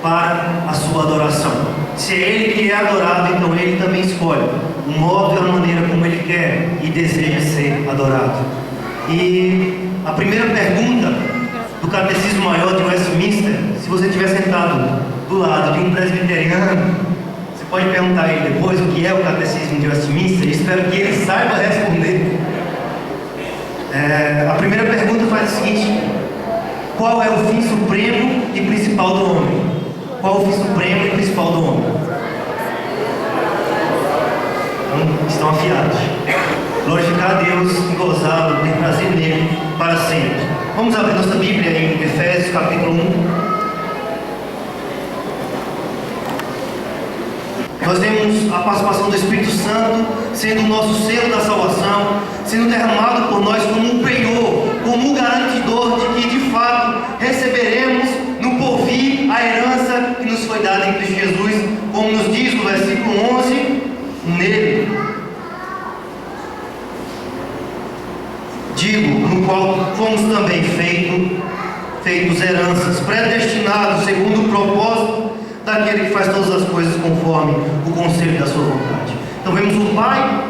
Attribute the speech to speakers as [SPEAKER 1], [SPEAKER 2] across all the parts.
[SPEAKER 1] para a sua adoração. Se é Ele que é adorado, então Ele também escolhe o modo e a maneira como Ele quer e deseja ser adorado. E a primeira pergunta do Catecismo Maior de Westminster, se você estiver sentado do lado de um presbiteriano, você pode perguntar a ele depois o que é o Catecismo de Westminster, e espero que ele saiba responder. A primeira pergunta faz o seguinte: qual é o fim supremo e principal do homem? Qual o fim supremo e principal do homem? Estão afiados. Glorificar a Deus, gozá-lo, ter prazer nele para sempre. Vamos abrir nossa Bíblia em Efésios capítulo 1. Nós vemos a participação do Espírito Santo sendo o nosso selo da salvação, sendo derramado por nós como um penhor, como um garantidor de que de fato receberemos no porvir a herança que nos foi dada em Cristo Jesus, como nos diz no versículo 11, nele. Digo, no qual fomos também feitos heranças, predestinados segundo o propósito daquele que faz todas as coisas conforme o conselho da sua vontade. Então vemos o Pai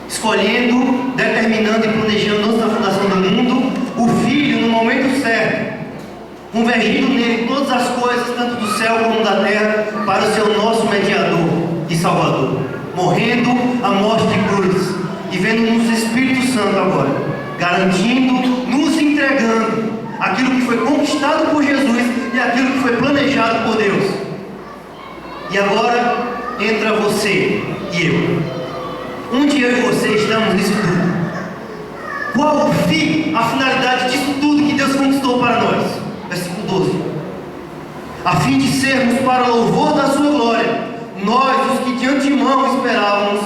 [SPEAKER 1] escolhendo, determinando e planejando antes da fundação do mundo, o Filho no momento certo, convergindo nele todas as coisas, tanto do céu como da terra, para o seu nosso mediador e Salvador, morrendo a morte de cruz e vendo-nos Espírito Santo agora, garantindo, nos entregando aquilo que foi conquistado por Jesus e aquilo que foi planejado por Deus. E agora entra você e eu. Onde eu e você estamos nisso tudo? Qual o fim, a finalidade disso tudo que Deus conquistou para nós? Versículo 12. A fim de sermos para o louvor da sua glória, nós os que de antemão esperávamos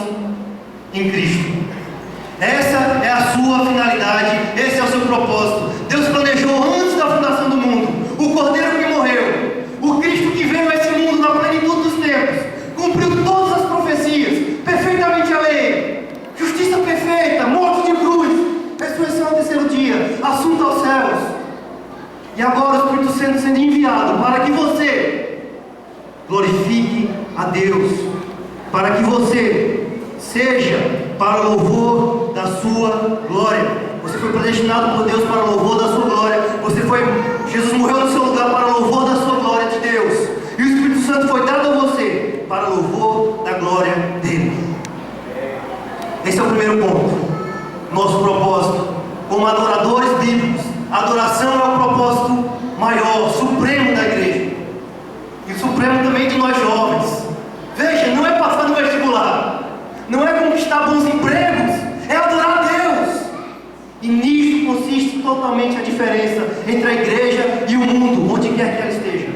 [SPEAKER 1] em Cristo. Essa é a sua finalidade, esse é o seu propósito. Deus planejou antes da fundação do mundo o Cordeiro que morreu, o Cristo que veio a esse mundo na plenitude dos tempos, cumpriu todas as profecias, perfeitamente a lei, justiça perfeita, morte de cruz, ressurreição ao terceiro dia, assunto aos céus. E agora o Espírito Santo sendo enviado para que você glorifique a Deus, para que você seja para o louvor da sua glória. Você foi predestinado por Deus para o louvor da sua glória. Jesus morreu no seu lugar para o louvor da sua glória de Deus. E o Espírito Santo foi dado a você para o louvor da glória dele. Esse é o primeiro ponto. Nosso propósito como adoradores bíblicos. A adoração é o propósito maior, supremo da igreja. E o supremo também de nós jovens. Veja, não é passar no vestibular, não é conquistar bons empregos, é adorar a Deus. E nisso consiste totalmente a diferença entre a igreja e o mundo, onde quer que ela esteja.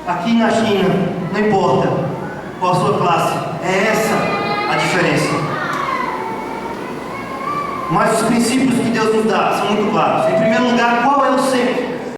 [SPEAKER 1] Aqui na China, não importa qual a sua classe, é essa a diferença. Mas os princípios que Deus nos dá são muito claros. Em primeiro lugar, qual é o centro?